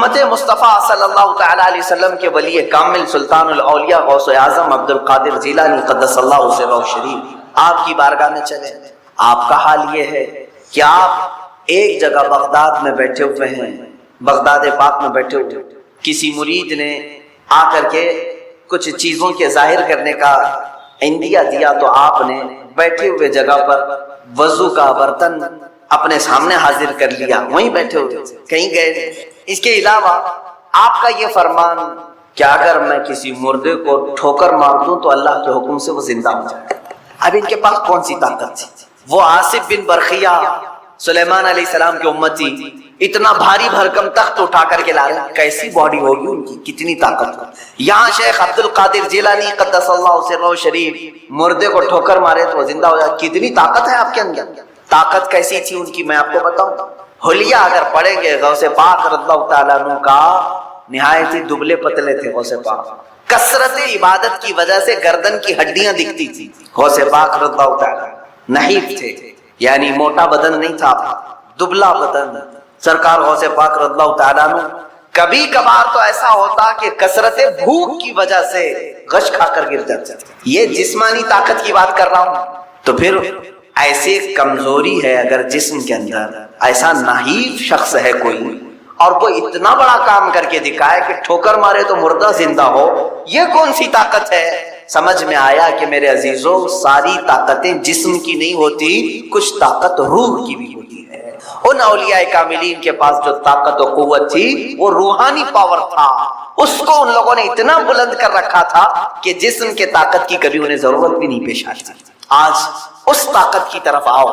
امت مصطفیٰ صلی اللہ تعالیٰ علیہ وسلم کے ولی کامل سلطان الاولیاء غوث اعظم عبد القادر جیلانی قدس اللہ سرہ شریف آپ کی بارگاہ میں چلے. آپ کا حال یہ ہے کہ آپ ایک جگہ بغداد میں بیٹھے ہوئے ہیں، بغداد پاک میں بیٹھے ہوئے، کسی مرید نے آ کر کے کچھ چیزوں کے ظاہر کرنے کا عندیہ دیا تو آپ نے بیٹھے ہوئے جگہ پر وضو کا برتن اپنے سامنے حاضر کر لیا، وہیں بیٹھے ہوئے، کہیں گئے نہیں. اس کے علاوہ آپ کا یہ فرمان کہ اگر میں کسی مردے کو ٹھوکر مار دوں تو اللہ کے حکم سے وہ زندہ ہو جائے. اب ان کے پاس کون سی طاقت تھی؟ وہ آصف بن برخیہ سلیمان علیہ السلام کی امتی اتنا بھاری بھرکم تخت اٹھا کر کے لا رہے ہیں، کیسی باڈی ہوگی ان کی، کتنی طاقت ہو. یہاں شیخ عبد القادر جیلانی قدس اللہ سرہ شریف مردے کو ٹھوکر مارے تو وہ زندہ ہو جائے. کتنی طاقت ہے آپ کے اندر. طاقت کیسی تھی ان کی میں آپ کو بتاؤں. حلیہ اگر پڑھیں گے غوث پاک رضی اللہ تعالیٰ عنہ کا، نہایت ہی دبلے پتلے تھے غوث پاک، کثرت عبادت کی وجہ سے گردن کی ہڈیاں دکھتی تھی. غوث پاک رضی اللہ تعالیٰ نحیف تھے، یعنی موٹا بدن نہیں تھا، دبلا بدن. سرکار غوث پاک رضی اللہ تعالیٰ عنہ کبھی کبھار تو ایسا ہوتا کہ کثرت بھوک کی وجہ سے غش کھا کر گر جاتے. یہ جسمانی طاقت کی بات کر رہا ہوں. تو پھر ایسے کمزوری ہے اگر جسم کے اندر، ایسا نحیف شخص ہے کوئی اور وہ اتنا بڑا کام کر کے دکھائے کہ ٹھوکر مارے تو مردہ زندہ ہو، یہ کون سی طاقت ہے؟ سمجھ میں آیا کہ میرے عزیزوں ساری طاقتیں جسم کی نہیں ہوتی، کچھ طاقت روح کی بھی ہوتی ہے. ان اولیاء کاملین کے پاس جو طاقت و قوت تھی وہ روحانی پاور تھا، اس کو ان لوگوں نے اتنا بلند کر رکھا تھا کہ جسم کے طاقت کی کبھی انہیں ضرورت بھی نہیں پیش آتی. آج اس طاقت کی طرف آؤ،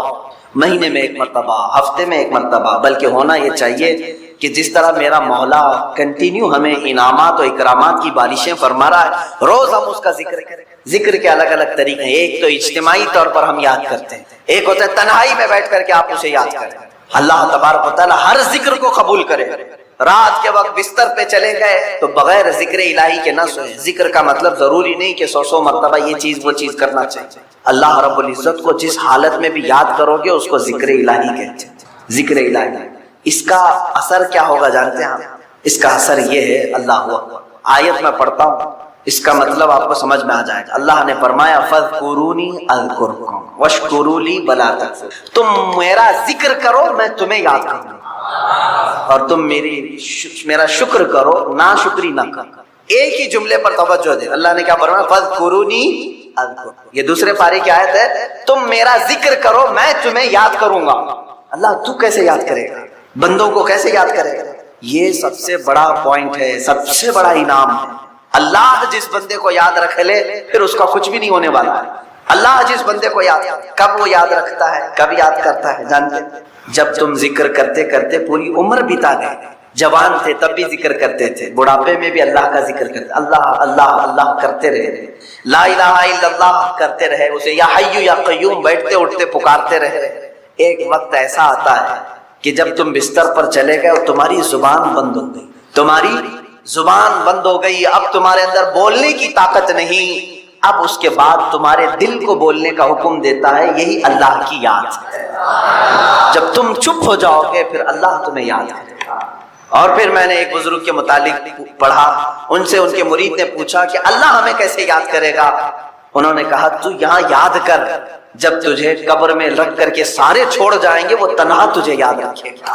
مہینے میں ایک مرتبہ، ہفتے میں ایک مرتبہ، بلکہ ہونا یہ چاہیے کہ جس طرح میرا مولا کنٹینیو ہمیں انعامات و اکرامات کی بارشیں فرما رہا ہے، روز ہم اس کا ذکر کریں. ذکر کے الگ الگ طریقے ہیں. ایک تو اجتماعی طور پر ہم یاد کرتے ہیں، ایک ہوتا ہے تنہائی میں بیٹھ کر کے آپ اسے یاد کریں. اللہ تبارک و تعالی ہر ذکر کو قبول کرے. رات کے وقت بستر پہ چلے گئے تو بغیر ذکر الہی کے نہ سوئے. ذکر کا مطلب ضروری نہیں کہ 100 مرتبہ یہ چیز وہ چیز کرنا چاہیے. اللہ رب العزت کو جس حالت میں بھی یاد کرو گے اس کو ذکر الہی کہتے ہیں. ذکر الہی اس کا اثر کیا ہوگا جانتے ہیں آپ؟ اس کا اثر یہ ہے، اللہ اکبر. آیت میں پڑھتا ہوں، اس کا مطلب آپ کو سمجھ میں آ جائے گا. اللہ نے فرمایا فَاذْكُرُونِي أَذْكُرْكُمْ وَاشْكُرُوا لِي وَلَا تَكْفُرُونَ. تم میرا ذکر کرو میں تمہیں یاد کروں گا، اور تم میرا شکر کرو، ناشکری نہ کرو. ایک ہی جملے پر توجہ دے. اللہ نے کیا فرمایا؟ فَاذْكُرُونِي أَذْكُرْكُمْ. یہ دوسرے پارے کی آیت ہے، تم میرا ذکر کرو میں تمہیں یاد کروں گا. اللہ تو کیسے یاد کرے گا؟ بندوں کو کیسے یاد کرے گا؟ یہ سب سے بڑا پوائنٹ ہے، سب سے بڑا انعام ہے. اللہ جس بندے کو یاد رکھ لے پھر اس کا کچھ بھی نہیں ہونے والا ہے. اللہ جس بندے کو یاد، کب وہ یاد رکھتا ہے، کب یاد کرتا ہے جانتے ہیں؟ جب تم ذکر کرتے کرتے پوری عمر بتا گئے. جوان تھے تب بھی ذکر کرتے تھے، بڑھاپے میں بھی اللہ کا ذکر کرتے، اللہ اللہ اللہ کرتے رہے، لا الہ الا اللہ کرتے رہے، اسے یا حی یا قیوم بیٹھتے اٹھتے پکارتے رہے. ایک وقت ایسا آتا ہے کہ جب تم بستر پر چلے گئے اور تمہاری زبان بند ہو گئی، تمہاری زبان بند ہو گئی، اب تمہارے اندر بولنے کی طاقت نہیں. اب اس کے بعد تمہارے دل کو بولنے کا حکم دیتا ہے، یہی اللہ کی یاد ہے. جب تم چپ ہو جاؤ گے پھر اللہ تمہیں یاد کرے گا. اور پھر میں نے ایک بزرگ کے متعلق پڑھا، ان سے ان کے مرید نے پوچھا کہ اللہ ہمیں کیسے یاد کرے گا؟ انہوں نے کہا تو یہاں یاد کر، جب تجھے قبر میں رکھ کر کے سارے چھوڑ جائیں گے وہ تنہا تجھے یاد رکھے گا.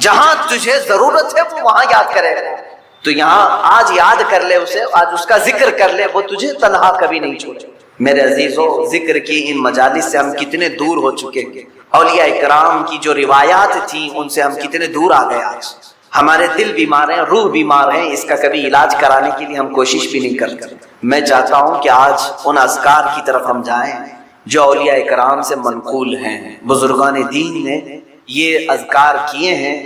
جہاں تجھے ضرورت ہے وہ وہاں یاد کرے گا. تو یہاں آج یاد کر لے اسے، آج اس کا ذکر کر لے، وہ تجھے تنہا کبھی نہیں چھوڑے. میرے عزیزوں ذکر کی ان مجالس سے ہم کتنے دور ہو چکے ہیں. اولیاء اکرام کی جو روایات تھیں ان سے ہم کتنے دور آ گئے. آج ہمارے دل بیمار ہیں، روح بیمار ہیں، اس کا کبھی علاج کرانے کے لیے ہم کوشش بھی نہیں کرتے. میں چاہتا ہوں کہ آج ان اذکار کی طرف ہم جائیں جو اولیاء اکرام سے منقول ہیں. بزرگان دین نے یہ اذکار کیے ہیں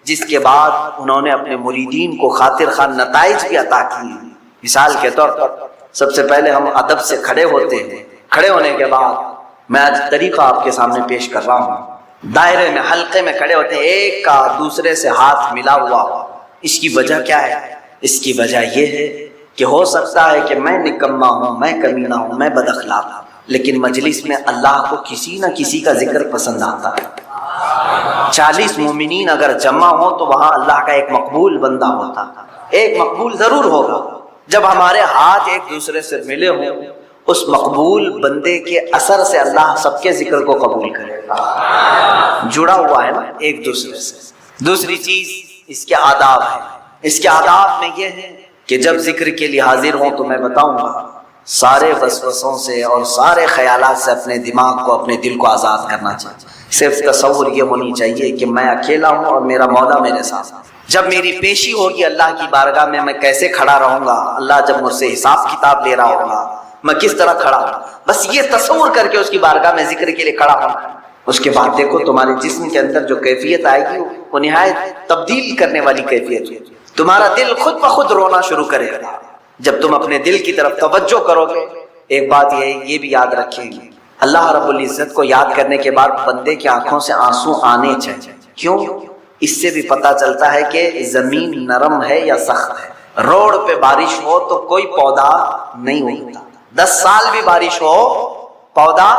جس کے بعد انہوں نے اپنے مریدین کو خاطر خواہ نتائج بھی عطا کیے ہیں. مثال کے طور پر سب سے پہلے ہم ادب سے کھڑے ہوتے ہیں. کھڑے ہونے کے بعد میں آج طریقہ آپ کے سامنے پیش کر رہا ہوں. دائرے میں حلقے میں کھڑے ہوتے ہیں، ایک کا دوسرے سے ہاتھ ملا ہوا ہو. اس کی وجہ کیا ہے؟ اس کی وجہ یہ ہے کہ ہو سکتا ہے کہ میں نکما ہوں، میں کمینہ ہوں، میں بد اخلاق ہوں، لیکن مجلس میں اللہ کو کسی نہ کسی کا ذکر پسند آتا ہے. 40 مومنین اگر جمع ہو تو وہاں اللہ کا ایک مقبول بندہ ہوتا، ایک مقبول ضرور ہوگا۔ جب ہمارے ہاتھ ایک دوسرے سے ملے ہوں، اس مقبول بندے کے اثر سے اللہ سب کے ذکر کو قبول کرے گا۔ جڑا ہوا ہے نا ایک دوسرے سے۔ دوسری چیز اس کے آداب ہے۔ اس کے آداب میں یہ ہے کہ جب ذکر کے لیے حاضر ہوں تو میں بتاؤں گا، سارے وسوسوں سے اور سارے خیالات سے اپنے دماغ کو، اپنے دل کو آزاد کرنا چاہیے۔ صرف تصور یہ ہونی چاہیے کہ میں اکیلا ہوں اور میرا مولا میرے ساتھ۔ جب میری پیشی ہوگی اللہ کی بارگاہ میں کیسے کھڑا رہوں گا، اللہ جب مجھ سے حساب کتاب لے رہا ہوگا میں کس طرح کھڑا ہوں، بس یہ تصور کر کے اس کی بارگاہ میں ذکر کے لیے کھڑا ہوں۔ اس کے بعد دیکھو تمہارے جسم کے اندر جو کیفیت آئے گی وہ نہایت تبدیل کرنے والی کیفیت ہے۔ تمہارا دل خود بخود رونا شروع کرے گا جب تم اپنے دل کی طرف توجہ کرو گے۔ ایک بات یہ بھی یاد رکھیں گے، اللہ رب العزت کو یاد کرنے کے بعد بندے کی آنکھوں سے آنسو آنے چاہیے۔ کیوں؟ اس سے بھی پتہ چلتا ہے کہ زمین نرم ہے یا سخت ہے۔ روڈ پہ بارش ہو تو کوئی پودا نہیں ہوتا، 10 سال بھی بارش ہو پودا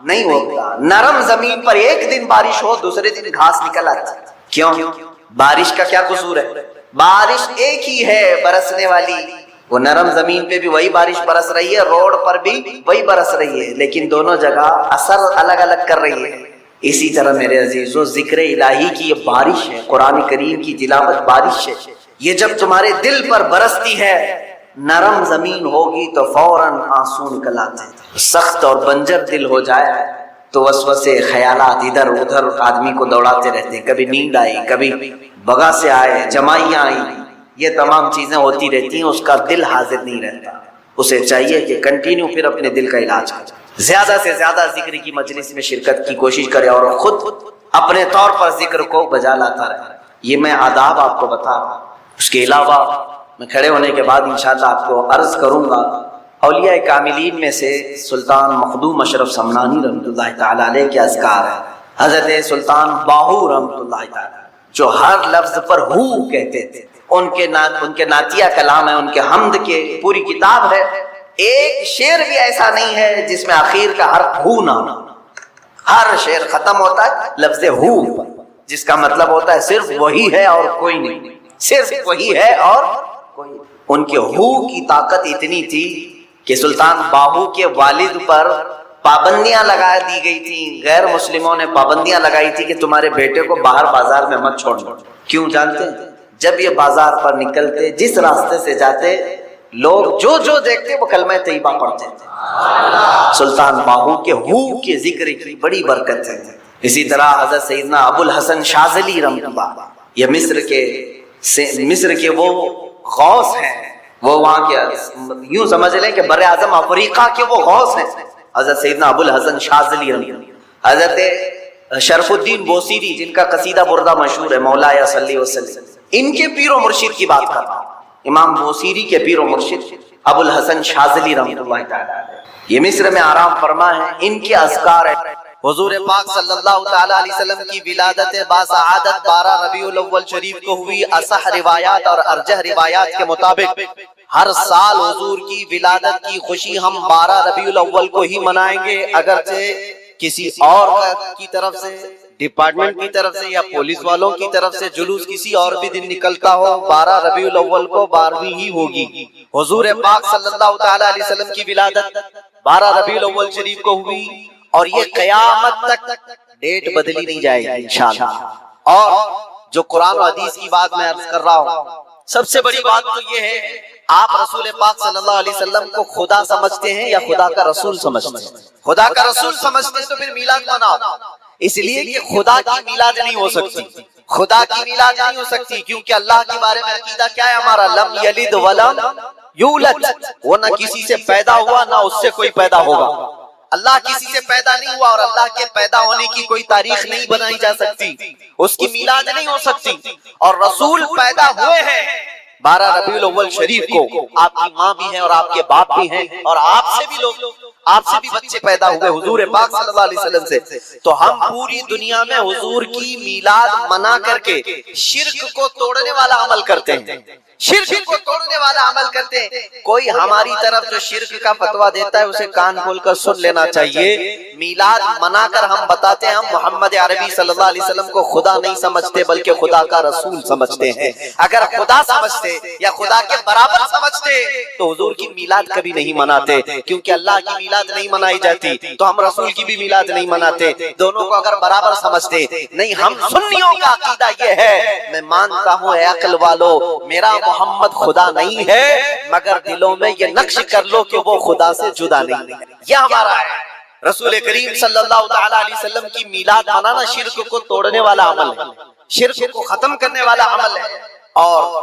نہیں ہوتا۔ نرم زمین پر ایک دن بارش ہو دوسرے دن گھاس نکل آتی۔ کیوں؟ بارش کا کیا قصور ہے؟ بارش ایک ہی ہے برسنے والی، وہ نرم زمین پہ بھی وہی بارش برس رہی ہے، روڈ پر بھی وہی برس رہی ہے، لیکن دونوں جگہ اثر الگ الگ کر رہی ہے۔ اسی طرح میرے عزیزو ذکر الہی کی یہ بارش ہے، قرآن کریم کی تلاوت بارش ہے، یہ جب تمہارے دل پر برستی ہے، نرم زمین ہوگی تو فوراً آنسو نکل آتے ہیں۔ سخت اور بنجر دل ہو جائے تو وسوسے خیالات ادھر ادھر آدمی کو دوڑاتے رہتے ہیں، کبھی نیند آئی، کبھی بغا سے آئے، جمائیاں آئیں، یہ تمام چیزیں ہوتی رہتی ہیں، اس کا دل حاضر نہیں رہتا۔ اسے چاہیے کہ کنٹینیو پھر اپنے دل کا علاج کرے، زیادہ سے زیادہ ذکر کی مجلس میں شرکت کی کوشش کرے اور خود اپنے طور پر ذکر کو بجا لاتا رہے۔ یہ میں آداب آپ کو بتا رہا ہوں۔ اس کے علاوہ میں کھڑے ہونے کے بعد انشاءاللہ آپ کو عرض کروں گا، اولیاء کاملین میں سے سلطان مخدوم اشرف سمنانی رحمۃ اللہ تعالی علیہ کے اذکار ہیں۔ حضرت سلطان باہو رحمۃ اللہ تعالی جو ہر لفظ پر ہو کہتے تھے، ان کے نعتیہ کلام ہے، ان کے حمد کے پوری کتاب ہے، ایک شعر بھی ایسا نہیں ہے جس میں آخر کا حرف ہو نہ ہو۔ ہر شعر ختم ہوتا ہے لفظ ہو پر، جس کا مطلب ہوتا ہے صرف وہی ہے اور کوئی نہیں، صرف وہی ہے اور کوئی نہیں۔ ان کے ہو کی طاقت اتنی تھی کہ سلطان باہو کے والد پر پابندیاں لگا دی گئی تھیں، غیر مسلموں نے پابندیاں لگائی تھی کہ تمہارے بیٹے کو باہر بازار میں مت چھوڑنا۔ کیوں جانتے ہیں؟ جب یہ بازار پر نکلتے، جس راستے سے جاتے، لوگ جو دیکھتے وہ کلمہ طیبہ پڑھتے تھے۔ سلطان باہو کے ہو کے ذکر کی بڑی برکت ہے۔ اسی طرح حضرت سیدنا ابو الحسن شاذلی رحمۃ اللہ، یہ مصر کے وہ غوث ہیں، وہ وہاں کے یوں سمجھ لیں کہ بر اعظم افریقہ کے وہ غوث ہیں، حضرت سیدنا ابو الحسن شاذلی رحمۃ اللہ۔ حضرت شرف الدین بوصیری جن کا قصیدہ بردہ مشہور ہے، مولایا صلی وسلم، ان کے پیر و مرشد کی بات کر رہا ہوں، امام بوصیری کے پیر و مرشد ابو الحسن شاذلی رحمۃ اللہ تعالی علیہ، یہ مصر میں آرام فرما ہے۔ ان کے اذکار ہے، حضور پاک صلی اللہ تعالی علیہ وسلم کی ولادت باسعادت 12 ربیع الاول شریف کو ہوئی۔ اصح روایات اور ارجح روایات کے مطابق ہر سال حضور کی ولادت کی خوشی ہم 12 ربیع الاول کو ہی منائیں گے، اگرچہ کسی اور کی طرف سے، ڈپارٹمنٹ کی طرف سے یا پولیس والوں کی طرف سے جلوس کسی اور بھی دن نکلتا ہو، 12 ربیع الاول کو 12ویں ہی ہوگی۔ حضور پاک صلی اللہ تعالی علیہ وسلم کی ولادت 12 ربیع الاول شریف کو ہوئی اور یہ قیامت تک ڈیٹ بدلی نہیں جائے گی انشاءاللہ۔ اور جو قرآن و حدیث کی بات میں عرض کر رہا ہوں، سب سے بڑی بات تو یہ ہے، آپ رسول پاک صلی اللہ علیہ وسلم کو خدا سمجھتے ہیں یا خدا کا رسول سمجھتے ہیں؟ خدا کا رسول سمجھتے ہیں تو پھر میلاد مناؤ، اس لیے کہ خدا کی میلاد نہیں ہو سکتی، خدا کی میلاد نہیں ہو سکتی، کیونکہ اللہ کے بارے میں عقیدہ کیا ہے ہمارا؟ لم یلد ولم یولد، وہ نہ کسی سے پیدا ہوا نہ اس سے کوئی پیدا ہوگا۔ اللہ کسی سے پیدا نہیں ہوا اور اللہ کے پیدا ہونے کی کوئی تاریخ نہیں بنائی جا سکتی، اس کی میلاد نہیں ہو سکتی۔ اور رسول پیدا ہوئے ہیں 12 ربیع الاول شریف کو، آپ کی ماں بھی ہیں اور آپ کے باپ بھی ہیں، اور آپ سے بھی بچے پیدا ہوئے حضور پاک صلی اللہ علیہ وسلم سے۔ تو ہم پوری دنیا میں حضور کی میلاد منا کر کے شرک کو توڑنے والا عمل کرتے ہیں، شرک کو توڑنے والا عمل کرتے ہیں. کوئی ہماری طرف جو شرک کا فتویٰ دیتا ہے اسے کان کھول کر سن لینا چاہیے. میلاد منا کر ہم بتاتے ہیں ہم محمد عربی صلی اللہ علیہ وسلم کو خدا نہیں سمجھتے بلکہ خدا کا رسول سمجھتے ہیں. اگر خدا سمجھتے یا خدا کے برابر سمجھتے تو حضور کی میلاد کبھی نہیں مناتے. کیونکہ اللہ کی میلاد نہیں منائی جاتی تو ہم رسول کی بھی میلاد نہیں مناتے. دونوں کو اگر برابر سمجھتے نہیں. ہم سنیوں کا عقیدہ یہ ہے, میں مانتا ہوں اے عقل والو میرا محمد خدا نہیں ہے مگر دلوں میں یہ نقش کر لو کہ وہ خدا سے جدا نہیں ہے. یہ ہمارا ہے. رسول کریم صلی اللہ تعالی علیہ وسلم کی میلاد منانا شرک کو توڑنے والا عمل ہے, شرک کو ختم کرنے والا عمل ہے. اور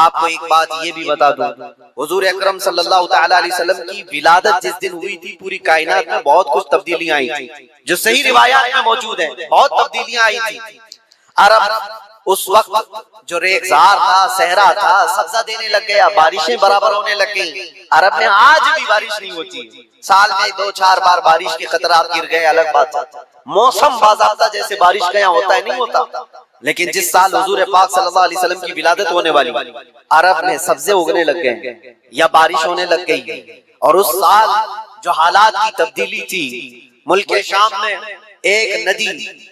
آپ کو ایک بات یہ بھی بتا دوں, حضور اکرم صلی اللہ تعالی علیہ وسلم کی ولادت جس دن ہوئی تھی پوری کائنات میں بہت کچھ تبدیلیاں آئی تھی جو صحیح روایات میں موجود ہیں. بہت تبدیلیاں آئی تھی. عرب اس وقت جو ریگزار تھا, صحرا تھا, سبزہ دینے لگ گیا, بارشیں برابر ہونے لگ گئیں. عرب میں آج بھی بارش نہیں ہوتی, سال میں 2-4 بار بارش کے قطرات گر گئے الگ بات ہے. موسم باضابطہ جیسے بارش کا یہاں ہوتا ہے نہیں ہوتا. لیکن جس سال حضور پاک صلی اللہ علیہ وسلم کی ولادت ہونے والی عرب میں سبزے اگنے لگ گئے یا بارش ہونے لگ گئی. اور اس سال جو حالات کی تبدیلی تھی, ملک شام میں ایک ندی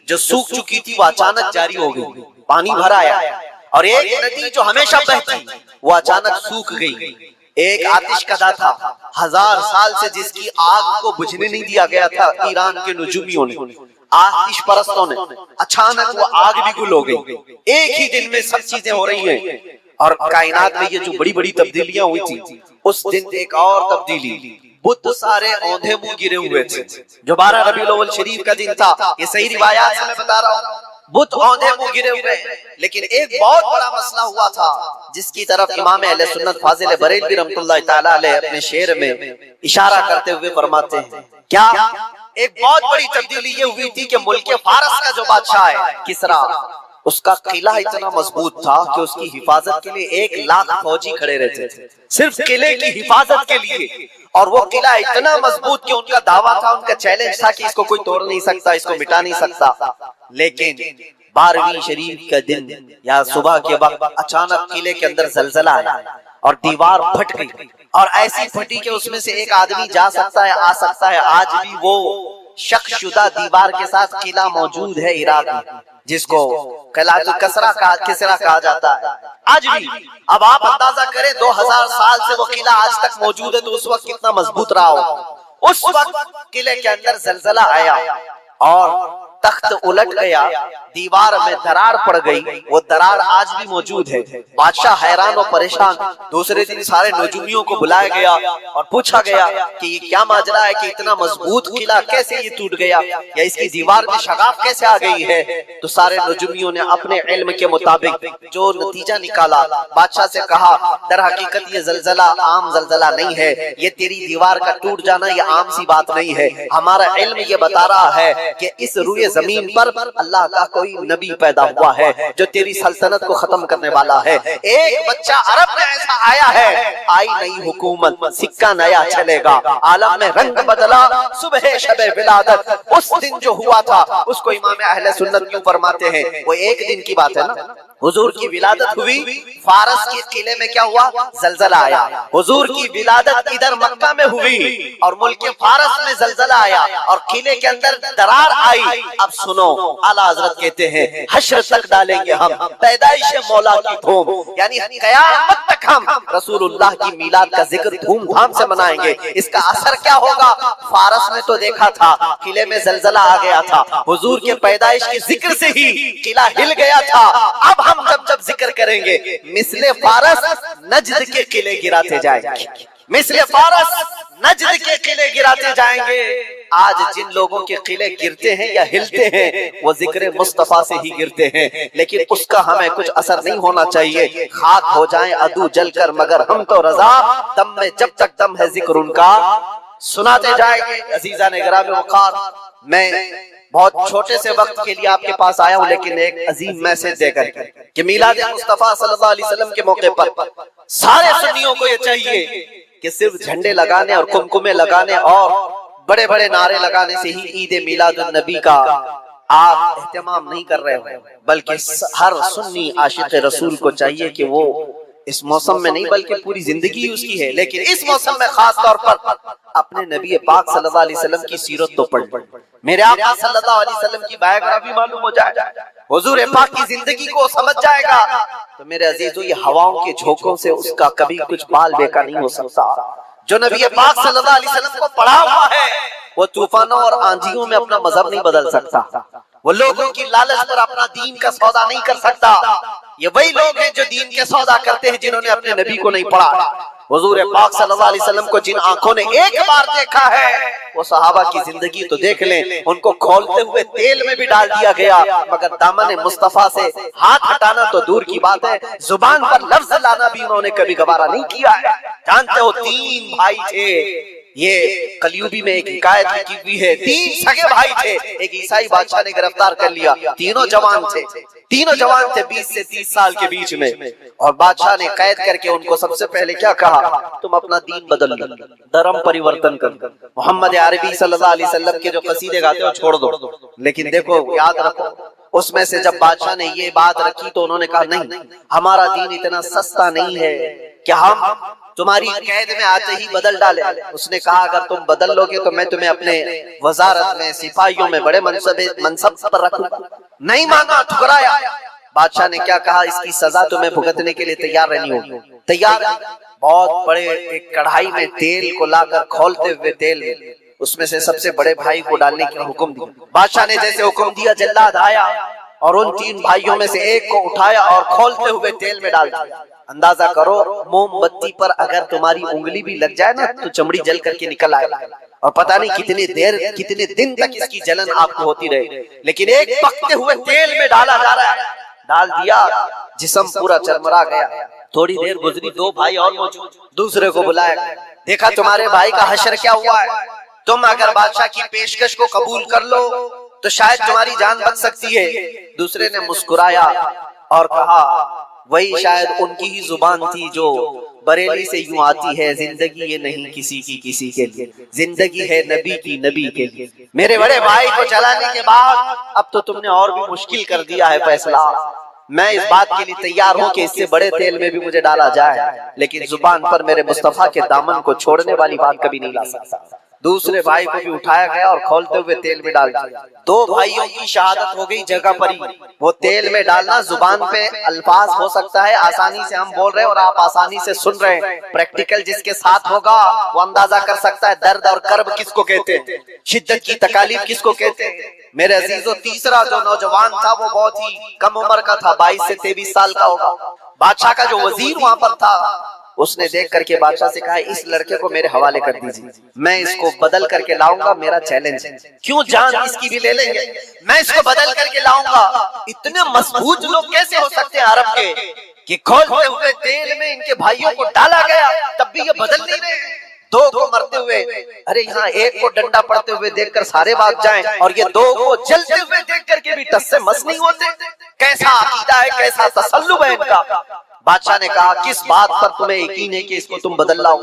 جو سوکھ چکی تھی وہ اچانک جاری ہو گئی, پانی بھر آیا. اور ایک ندی جو ہمیشہ بہتی وہ اچانک سوکھ گئی. ایک آتش کدہ تھا 1000 سال سے جس کی آگ کو بجھنے نہیں دیا گیا تھا ایران کے نجومیوں نے, آتش پرستوں نے, اچانک وہ آگ بھی گل ہو گئی. ایک ہی دن میں سب چیزیں ہو رہی ہیں. اور کائنات میں یہ جو بڑی بڑی تبدیلیاں ہوئی تھی اس دن ایک اور تبدیلی, بت سارے اوندھے منہ گرے ہوئے تھے جو 12 ربیع الاول شریف کا دن تھا. یہ صحیح روایات سے میں بتا رہا ہوں, بت اوندھے منہ گرے ہوئے. لیکن ایک بہت بڑا مسئلہ ہوا تھا جس کی طرف امام اہل سنت فاضل بریلوی رحمۃ اللہ تعالی علیہ اپنے شعر میں اشارہ کرتے ہوئے فرماتے ہیں. کیا ایک بہت بڑی تبدیلی یہ ہوئی تھی کہ ملک فارس کا جو بادشاہ ہے کسرا, اس کا قلعہ اتنا مضبوط تھا کہ اس کی حفاظت کے لیے 1 لاکھ فوجی کھڑے رہتے تھے صرف قلعے کی حفاظت کے لیے. اور وہ قلعہ اتنا مضبوط کہ ان کا دعویٰ تھا, ان کا چیلنج تھا کہ اس کو کوئی توڑ نہیں سکتا, اس کو مٹا نہیں سکتا. لیکن 12ویں شریف کا دن یا صبح کے وقت اچانک قلعے کے اندر زلزلہ آیا اور دیوار پھٹ گئی, اور ایسی پھٹی کہ اس میں سے ایک آدمی جا سکتا ہے, آ سکتا ہے. آج بھی وہ شک شدہ دیوار کے ساتھ قلعہ موجود ہے عراق میں جس کو قلعہ کسرا کہا جاتا ہے آج بھی. اب آپ اندازہ کریں 2000 سال سے وہ قلعہ آج تک موجود ہے تو اس وقت کتنا مضبوط رہا ہو. اس وقت قلعے کے اندر زلزلہ آیا اور تخت الٹ گیا, دیوار میں درار پڑ گئی. وہ درار آج بھی موجود ہے. بادشاہ حیران و پریشان. دوسرے دن سارے نجومیوں کو بلایا گیا اور پوچھا گیا کہ یہ کیا ماجرا ہے کہ اتنا مضبوط قلعہ کیسے یہ ٹوٹ گیا یا اس کی دیوار میں شگاف کیسے آ گئی ہے. تو سارے نجومیوں نے اپنے علم کے مطابق جو نتیجہ نکالا, بادشاہ سے کہا در حقیقت یہ زلزلہ عام زلزلہ نہیں ہے, یہ تیری دیوار کا ٹوٹ جانا یہ عام سی بات نہیں ہے. ہمارا علم یہ بتا رہا ہے کہ اس روئے زمین پر اللہ کا کوئی نبی پیدا ہوا ہے جو تیری سلطنت کو ختم کرنے والا ہے. ایک بچہ عرب میں ایسا آیا ہے, آئی نئی حکومت, سکہ نیا چلے گا, عالم میں رنگ بدلا, صبح شب ولادت. اس دن جو ہوا تھا اس کو امام اہل سنت کیوں فرماتے ہیں؟ وہ ایک دن کی بات ہے نا. حضور کی ولادت ہوئی, فارس کے قلعے میں کیا ہوا؟ زلزلہ آیا. حضور کی ولادت ادھر مکہ میں ہوئی اور ملک فارس میں زلزلہ آیا اور قلعے کے اندر درار آئی. اب سنو, اعلیٰ حضرت کہتے ہیں حشر تک ڈالیں گے ہم پیدائش مولا کی دھوم, یعنی قیامت تک ہم رسول اللہ کی میلاد کا ذکر دھوم دھام سے منائیں گے. اس کا اثر کیا ہوگا؟ فارس میں تو دیکھا تھا قلعے میں زلزلہ آ گیا تھا, حضور کے پیدائش کے ذکر سے ہی قلعہ ہل گیا تھا. اب ہم جب ذکر کریں گے مثل فارس نجد کے قلعے گراتے جائیں گے, مثل فارس نجد کے قلعے گراتے جائیں گے. آج جن لوگوں کے قلعے گرتے ہیں یا ہلتے ہیں وہ ذکر مصطفیٰ سے ہی گرتے ہیں, لیکن اس کا ہمیں کچھ اثر نہیں ہونا چاہیے. خاک ہو جائیں عدو جل کر مگر ہم تو رضا, دم میں جب تک دم ہے ذکر ان کا سناتے جائیں گے. عزیزان گرامی وقار, میں بہت چھوٹے سے وقت کے لیے آپ کے پاس آیا ہوں لیکن ایک عظیم میسج دے کر کہ میلاد مصطفیٰ صلی اللہ علیہ وسلم کے موقع پر سارے سنیوں کو یہ چاہیے کہ صرف جھنڈے لگانے اور کمکمے لگانے اور بڑے بڑے نعرے لگانے سے ہی عید میلاد النبی کا آپ اہتمام نہیں کر رہے ہو, بلکہ ہر سنی عاشق رسول کو چاہیے کہ وہ اس موسم میں نہیں بلکہ پوری زندگی اس کی ہے، لیکن اس موسم میں خاص طور پر اپنے نبی پاک صلی اللہ علیہ وسلم کی سیرت تو پڑھ، میرے آقا صلی اللہ علیہ وسلم کی بایوگرافی معلوم ہو جائے، حضور پاک کی زندگی کو سمجھ جائے گا تو میرے عزیزو یہ ہواؤں کے جھونکوں سے اس کا کبھی کچھ بال بیکا نہیں ہو سکتا۔ جو نبی پاک صلی اللہ علیہ وسلم کو پڑھا ہوا ہے وہ طوفانوں اور آندھیوں میں اپنا مذہب نہیں بدل سکتا، وہ لوگوں کی لالچ پر اپنا دین کا سودا نہیں کر سکتا۔ یہ وہی لوگ ہیں جو دین کے سودا کرتے ہیں جنہوں نے اپنے نبی کو نہیں پڑھا۔ حضور پاک صلی اللہ علیہ وسلم کو جن آنکھوں نے ایک بار دیکھا ہے وہ صحابہ کی زندگی تو دیکھ لیں، ان کو کھولتے ہوئے تیل میں بھی ڈال دیا گیا، مگر دامن مصطفیٰ سے ہاتھ ہٹانا تو دور کی بات ہے، زبان پر لفظ لانا بھی انہوں نے کبھی گوارا نہیں کیا ہے۔ جانتے ہو 3 بھائی تھے، یہ قلیوبی میں ایک حکایت لکھی ہوئی ہے، 3 سگے بھائی تھے، ایک عیسائی بادشاہ نے گرفتار کر لیا، تینوں جوان تھے 20 سے 30 سال کے بیچ میں، اور بادشاہ نے قید کر کے ان کو سب سے پہلے کیا کہا، تم اپنا دین بدل لو، دھرم پریورتن کر، محمد عربی صلی اللہ علیہ وسلم کے جو قصیدے گاتے ہو چھوڑ دو۔ لیکن دیکھو یاد رکھو، اس میں سے جب بادشاہ نے یہ بات رکھی تو انہوں نے کہا نہیں، ہمارا دین اتنا سستا نہیں ہے کہ ہم تمہاری قید میں آتے ہی بدل ڈالے۔ اس نے کہا اگر تم بدل لو گے تو میں تمہیں اپنے وزارت میں سپاہیوں میں بڑے منصب پر رکھوں۔ نہیں مانا، ٹھکرایا۔ بادشاہ نے کیا کہا، اس کی سزا تمہیں بھگتنے کے لیے تیار رہنی ہوگی۔ تیار؟ بہت بڑے ایک کڑھائی میں تیل کو لا کر کھولتے ہوئے تیل میں اس میں سے سب سے بڑے بھائی کو ڈالنے کا حکم دیا۔ بادشاہ نے جیسے حکم دیا جلاد آیا اور ان 3 بھائیوں میں سے ایک کو اٹھایا اور کھولتے ہوئے تیل میں ڈال دیا۔ اندازہ کرو موم بتی پر اگر تمہاری انگلی بھی لگ جائے نا تو چمڑی جل کر کے نکل آئے، اور پتہ نہیں کتنے دن تک اس کی جلن آپ کو ہوتی رہے، لیکن ایک پکتے ہوئے تیل میں ڈالا جا رہا ہے، ڈال دیا، جسم پورا چرمرا گیا۔ تھوڑی دیر گزری، 2 بھائی اور موجود، دوسرے کو بلایا، دیکھا تمہارے بھائی کا حشر کیا ہوا ہے، تم اگر بادشاہ کی پیشکش کو قبول کر لو تو شاید تمہاری جان بچ سکتی ہے۔ دوسرے نے مسکرایا اور کہا وہی شاید ان کی ہی زبان تھی جو بریلی سے یوں آتی ہے، زندگی یہ نہیں کسی کی کسی کے لیے، زندگی ہے نبی کی نبی کے لیے۔ میرے بڑے بھائی کو چلانے کے بعد اب تو تم نے اور بھی مشکل کر دیا ہے فیصلہ، میں اس بات کے لیے تیار ہوں کہ اس سے بڑے تیل میں بھی مجھے ڈالا جائے، لیکن زبان پر میرے مصطفیٰ کے دامن کو چھوڑنے والی بات کبھی نہیں لا سکتا۔ دوسرے بھائی کو بھی اٹھایا گیا اور کھولتے ہوئے تیل میں ڈال دیا۔ 2 بھائیوں کی شہادت ہو گئی جگہ پر ہی۔ وہ تیل میں ڈالنا زبان پہ الفاظ ہو سکتا ہے، آسانی سے ہم بول رہے ہیں اور آپ آسانی سے سن رہے ہیں، پریکٹیکل جس کے ساتھ ہوگا وہ اندازہ کر سکتا ہے درد اور کرب کس کو کہتے ہیں، شدت کی تکالیف کس کو کہتے ہیں۔ میرے عزیزو، تیسرا جو نوجوان تھا وہ بہت ہی کم عمر کا تھا، 22 سے 23 سال کا ہوگا۔ بادشاہ کا جو وزیر وہاں پر تھا اس نے دیکھ کر کے بادشاہ سے کہا اس لڑکے کو میرے حوالے کر دیجیے، میں اس کو بدل کر کے لاؤں گا، میرا چیلنج ہے۔ کیوں جان اس کی بھی لے لیں گے، میں اس کو بدل کر کے لاؤں گا۔ اتنے مضبوط لوگ کیسے ہو سکتے ہیں عرب کے کہ کھولتے ہوئے تیل میں ان کے بھائیوں کو ڈالا گیا تب بھی یہ بدل نہیں رہے۔ 2 کو مرتے ہوئے، ارے یہاں ایک کو ڈنڈا پڑتے ہوئے دیکھ کر سارے بھاگ جائیں اور یہ 2 کو جلتے ہوئے دیکھ کر کے بھی ٹس سے مس نہیں ہوتے۔ کیسا عقیدہ ہے، کیسا تسلب ہے ان کا۔ بادشاہ نے کہا کس بات پر تمہیں یقین ہے کہ اس کو تم بدل لاؤ؟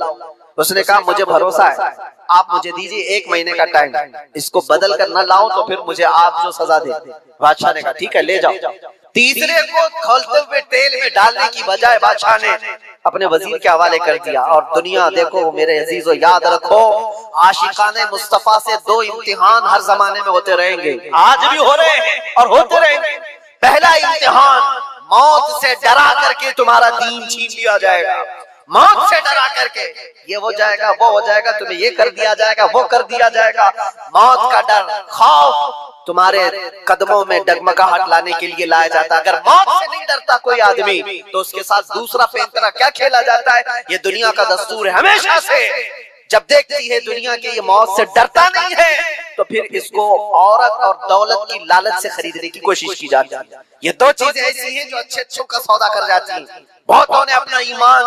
اس نے کہا مجھے بھروسہ ہے، آپ مجھے دیجیے 1 مہینے کا ٹائم، اس کو بدل کر نہ لاؤ تو پھر مجھے آپ جو سزا دے۔ بادشاہ نے کہا ٹھیک ہے لے جاؤ۔ تیسرے کو کھولتے ہوئے تیل میں ڈالنے کی بجائے بادشاہ نے اپنے وزیر کے حوالے کر دیا۔ اور دنیا دیکھو میرے عزیزو، یاد رکھو عاشقان مصطفیٰ سے 2 امتحان ہر زمانے میں ہوتے رہیں گے، آج بھی ہو رہے ہیں اور ہوتے رہیں گے۔ پہلا امتحان موت سے ڈرا کر کے تمہارا دین چھین لیا جائے گا، موت سے ڈرا کر کے یہ ہو جائے گا وہ ہو جائے گا، تمہیں یہ کر دیا جائے گا وہ کر دیا جائے گا۔ موت کا ڈر، خوف تمہارے قدموں میں ڈگمگاہٹ لانے کے لیے لایا جاتا ہے۔ اگر موت سے نہیں ڈرتا کوئی آدمی تو اس کے ساتھ دوسرا پینترا کیا کھیلا جاتا ہے؟ یہ دنیا کا دستور ہے ہمیشہ سے، جب دیکھتی ہے دنیا کے یہ موت سے ڈرتا نہیں ہے تو پھر اس کو عورت اور دولت کی لالچ سے خریدنے کی کوشش کی جاتی ہے۔ یہ 2 چیزیں ایسی ہیں جو اچھے اچھوں کا سودا کر جاتی ہیں۔ بہتوں نے اپنا ایمان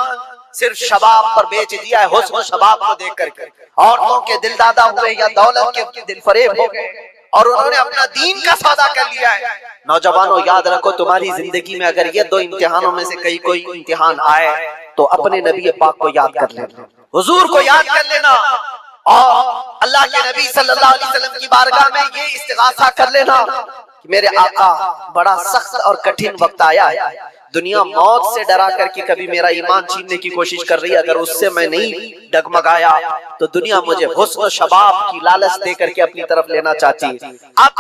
صرف شباب پر بیچ دیا ہے، حسن و شباب کو دیکھ کر کے، عورتوں کے دل دادا ہوئے یا دولت کے دل فریب ہو گئے اور انہوں نے اپنا دین کا سودا کر لیا ہے۔ نوجوانوں یاد رکھو تمہاری زندگی میں اگر یہ 2 امتحانوں میں سے کوئی امتحان آئے تو اپنے نبی پاک کو یاد کر لینا، حضور کو یاد کر لینا، اور اللہ کے نبی صلی اللہ علیہ وسلم کی بارگاہ میں یہ استغاثہ کر لینا کہ میرے آقا بڑا سخت اور کٹھن وقت آیا ہے، دنیا موت سے ڈرا کر کے کبھی میرا ایمان چھیننے کی کوشش کر رہی ہے، اگر اس سے میں نہیں ڈگمگایا تو دنیا مجھے حسن و شباب کی لالچ دے کر کے اپنی طرف لینا چاہتی ہے۔ اب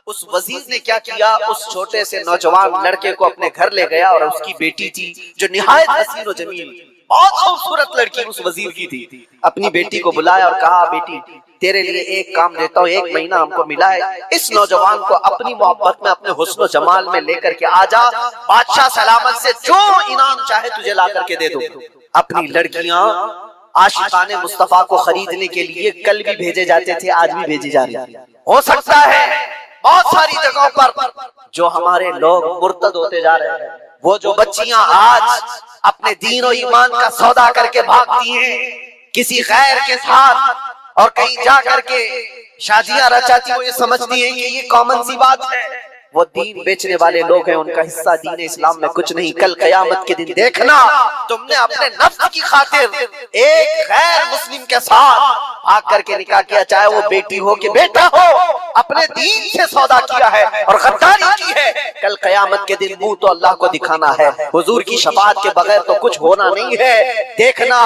اس وزیر نے کیا کیا، اس چھوٹے سے نوجوان لڑکے کو اپنے گھر لے گیا، اور اس کی بیٹی تھی جو نہایت حسین و جمیل، بہت خوبصورت لڑکی اس وزیر کی تھی، اپنی بیٹی کو بلایا اور کہا بیٹی تیرے لیے ایک کام دیتا ہوں، 1 مہینہ ہم کو ملا ہے، اس نوجوان کو اپنی محبت میں اپنے حسن و جمال میں لے کر کے آجا، بادشاہ سلامت سے جو انعام چاہے تجھے لا کر کے دے دو۔ اپنی لڑکیاں عاشقان مصطفیٰ کو خریدنے کے لیے کل بھی بھیجے جاتے تھے، آج بھی بھیجے جا رہے ہیں۔ ہو سکتا ہے بہت ساری جگہوں پر جو ہمارے لوگ مرتد ہوتے جا رہے ہیں، وہ جو بچیاں آج اپنے دین و ایمان کا سودا کر کے بھاگتی ہیں کسی غیر کے ساتھ، اور کہیں جا کر کے شادیاں رچاتی، وہ یہ سمجھتی ہیں کہ یہ کامن سی بات ہے، وہ دین بیچنے والے لوگ ہیں، ان کا حصہ دین اسلام میں کچھ نہیں۔ کل قیامت کے دن دیکھنا تم نے اپنے نفس کی خاطر ایک غیر مسلم کے ساتھ آ کر کے نکاح کیا، چاہے وہ بیٹی ہو کہ بیٹا ہو، اپنے دین سے سودا کیا ہے اور غداری کی ہے، کل قیامت کے دن منہ تو اللہ کو دکھانا ہے، حضور کی شفاعت کے بغیر تو کچھ ہونا نہیں ہے۔ دیکھنا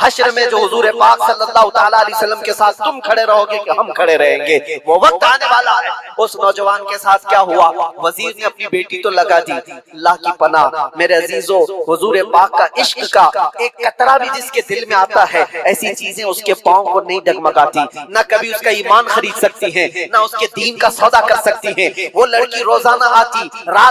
حشر میں جو حضور پاک صلی اللہ تعالیٰ علیہ وسلم کے ساتھ تم کھڑے رہو گے کہ ہم کھڑے رہیں گے، وہ وقت آنے والا ہے۔ اس نوجوان کے ساتھ کیا ہوا، وزیر نے اپنی بیٹی تو لگا دی، اللہ کی پناہ میرے عزیزو، حضور پاک کا عشق کا ایک قطرہ بھی جس کے دل میں آتا ہے، ایسی چیزیں اس کے پاؤں کو نہیں ڈگمگاتی، نہ کبھی اس کا ایمان خرید سکتی ہیں، نہ اس کے دین کا سودا کر سکتی ہیں۔ وہ لڑکی روزانہ آتی، رات